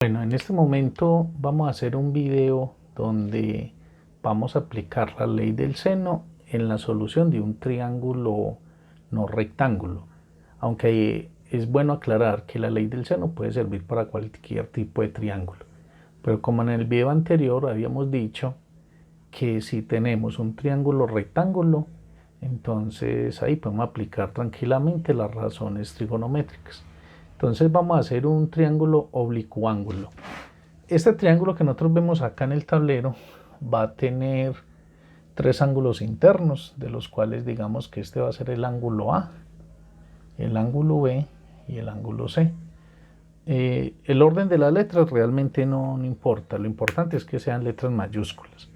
Bueno, en este momento vamos a hacer un video donde vamos a aplicar la ley del seno en la solución de un triángulo no rectángulo. Aunque es bueno aclarar que la ley del seno puede servir para cualquier tipo de triángulo. Pero como en el video anterior habíamos dicho que si tenemos un triángulo rectángulo, entonces ahí podemos aplicar tranquilamente las razones trigonométricas. Entonces vamos a hacer un triángulo oblicuángulo. Este triángulo que nosotros vemos acá en el tablero va a tener tres ángulos internos, de los cuales digamos que este va a ser el ángulo A, el ángulo B y el ángulo C. El orden de las letras realmente no importa, lo importante es que sean letras mayúsculas.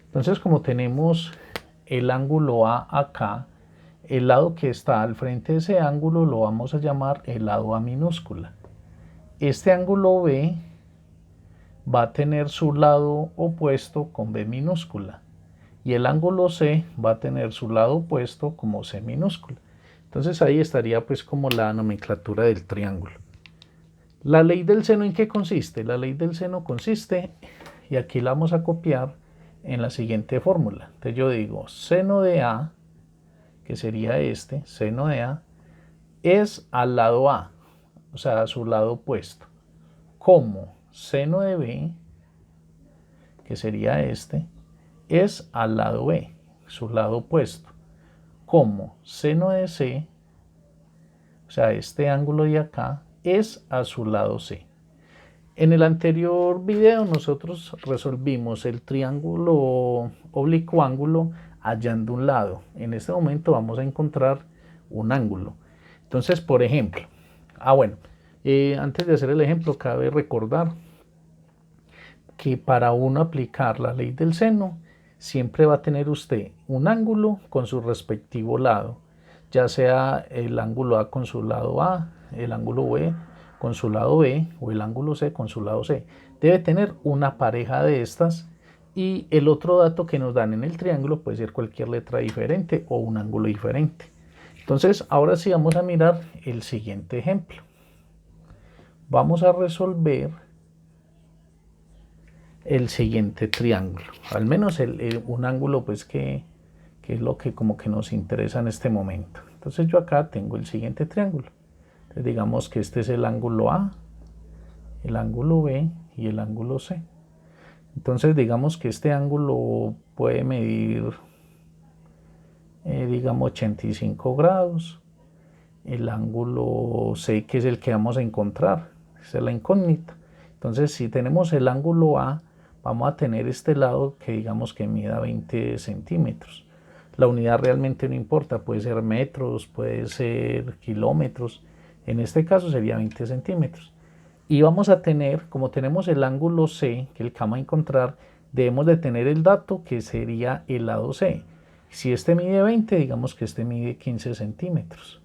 Entonces, como tenemos el ángulo A acá, el lado que está al frente de ese ángulo lo vamos a llamar el lado A minúscula. Este ángulo B va a tener su lado opuesto con B minúscula y el ángulo C va a tener su lado opuesto como C minúscula. Entonces ahí estaría pues como la nomenclatura del triángulo. La ley del seno, ¿en qué consiste? La ley del seno consiste, y aquí la vamos a copiar en la siguiente fórmula. Entonces yo digo seno de A, que sería este, seno de A, es al lado A, o sea, a su lado opuesto, como seno de B, que sería este, es al lado B, su lado opuesto, como seno de C, o sea, este ángulo de acá, es a su lado C. En el anterior video nosotros resolvimos el triángulo oblicuángulo hallando un lado. En este momento vamos a encontrar un ángulo. Entonces, por ejemplo, antes de hacer el ejemplo, cabe recordar que para uno aplicar la ley del seno, siempre va a tener usted un ángulo con su respectivo lado, ya sea el ángulo A con su lado A, el ángulo B con su lado B o el ángulo C con su lado C. Debe tener una pareja de estas, y el otro dato que nos dan en el triángulo puede ser cualquier letra diferente o un ángulo diferente. Entonces, ahora sí vamos a mirar el siguiente ejemplo. Vamos a resolver el siguiente triángulo, al menos un ángulo pues que es lo que como que nos interesa en este momento. Entonces yo acá tengo el siguiente triángulo. Entonces digamos que este es el ángulo A, el ángulo B y el ángulo C. Entonces digamos que este ángulo puede medir digamos 85 grados. El ángulo C, que es el que vamos a encontrar, esa es la incógnita. Entonces si tenemos el ángulo A, vamos a tener este lado que digamos que mida 20 centímetros. La unidad realmente no importa, puede ser metros, puede ser kilómetros. En este caso sería 20 centímetros. Y vamos a tener, como tenemos el ángulo C, que el que vamos a encontrar, debemos de tener el dato que sería el lado C. Si este mide 20, digamos que este mide 15 centímetros.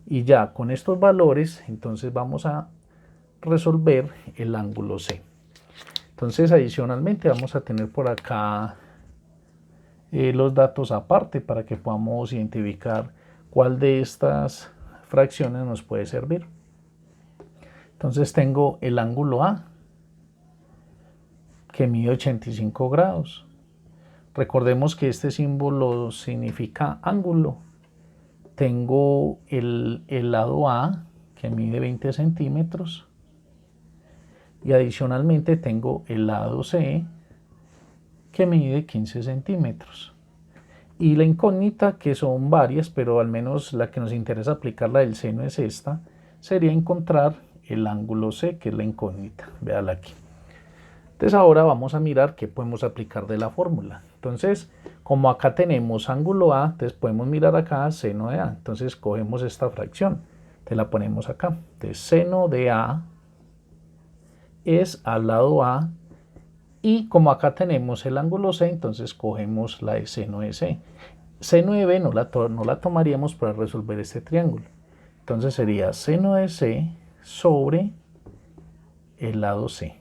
Y ya con estos valores, entonces vamos a resolver el ángulo C. Entonces adicionalmente vamos a tener por acá los datos aparte para que podamos identificar cuál de estas fracciones nos puede servir. Entonces tengo el ángulo A, que mide 85 grados. Recordemos que este símbolo significa ángulo. Tengo el lado A, que mide 20 centímetros. Y adicionalmente tengo el lado C, que mide 15 centímetros. Y la incógnita, que son varias, pero al menos la que nos interesa aplicar, la del seno, es esta, sería encontrar el ángulo C, que es la incógnita. Véala aquí. Entonces ahora vamos a mirar qué podemos aplicar de la fórmula. Entonces, como acá tenemos ángulo A, entonces podemos mirar acá seno de A. Entonces cogemos esta fracción, te la ponemos acá. Entonces seno de A es al lado A, y como acá tenemos el ángulo C, entonces cogemos la de seno de C. Seno de B no la tomaríamos para resolver este triángulo. Entonces sería seno de C sobre el lado C.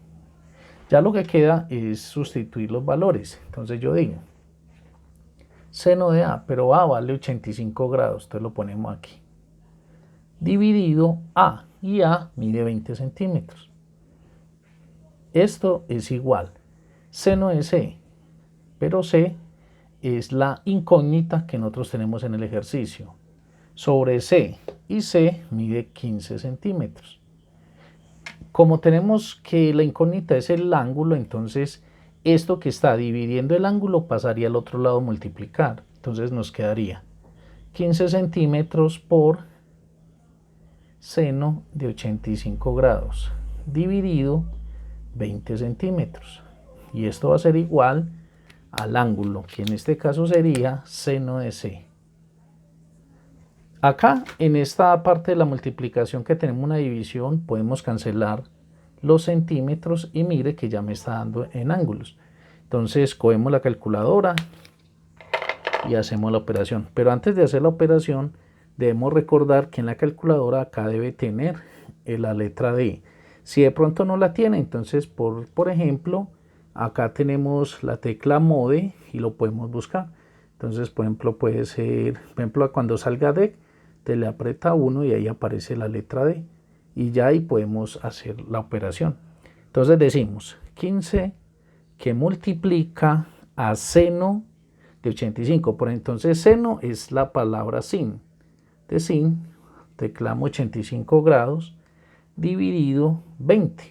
Ya lo que queda es sustituir los valores. Entonces yo digo seno de A, pero A vale 85 grados, entonces lo ponemos aquí. Dividido A, y A mide 20 centímetros. Esto es igual seno de C, pero C es la incógnita que nosotros tenemos en el ejercicio, sobre C, y C mide 15 centímetros. Como tenemos que la incógnita es el ángulo, entonces esto que está dividiendo el ángulo pasaría al otro lado a multiplicar. Entonces nos quedaría 15 centímetros por seno de 85 grados dividido 20 centímetros. Y esto va a ser igual al ángulo, que en este caso sería seno de C. Acá, en esta parte de la multiplicación que tenemos una división, podemos cancelar los centímetros y mire que ya me está dando en ángulos. Entonces, cogemos la calculadora y hacemos la operación. Pero antes de hacer la operación, debemos recordar que en la calculadora acá debe tener la letra D. Si de pronto no la tiene, entonces, por ejemplo, acá tenemos la tecla mode y lo podemos buscar. Entonces, por ejemplo, puede ser, cuando salga D, te le aprieta 1 y ahí aparece la letra D. Y ya ahí podemos hacer la operación. Entonces decimos 15 que multiplica a seno de 85. Por entonces seno es la palabra sin. De sin, teclamos 85 grados dividido 20.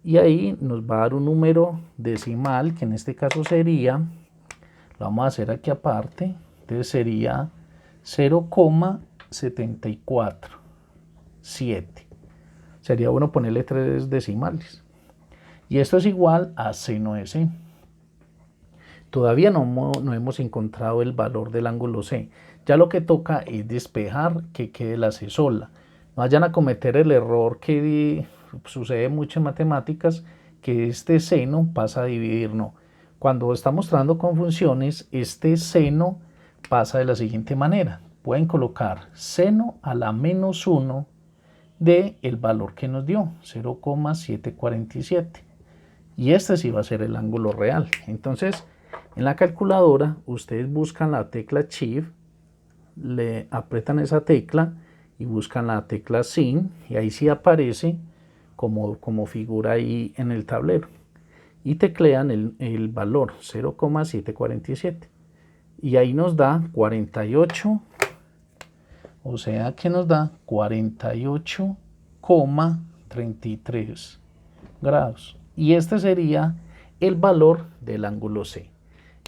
Y ahí nos va a dar un número decimal, que en este caso sería, lo vamos a hacer aquí aparte, entonces sería 0,747. Sería bueno ponerle 3 decimales. Y esto es igual a seno de C. Todavía no hemos encontrado el valor del ángulo C. Ya lo que toca es despejar que quede la C sola. No vayan a cometer el error que sucede mucho en matemáticas, que este seno pasa a dividir. No. Cuando estamos trabajando con funciones, este seno pasa de la siguiente manera. Pueden colocar seno a la menos 1 del valor que nos dio, 0,747. Y este sí va a ser el ángulo real. Entonces, en la calculadora, ustedes buscan la tecla Shift, le aprietan esa tecla y buscan la tecla sin, y ahí sí aparece como figura ahí en el tablero. Y teclean el valor 0,747. Y ahí nos da 48, o sea que nos da 48,33 grados. Y este sería el valor del ángulo C.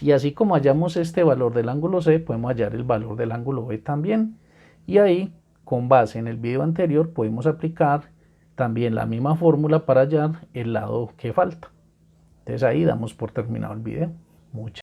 Y así como hallamos este valor del ángulo C, podemos hallar el valor del ángulo B también. Y ahí, con base en el video anterior, podemos aplicar también la misma fórmula para hallar el lado que falta. Entonces ahí damos por terminado el video. Muchas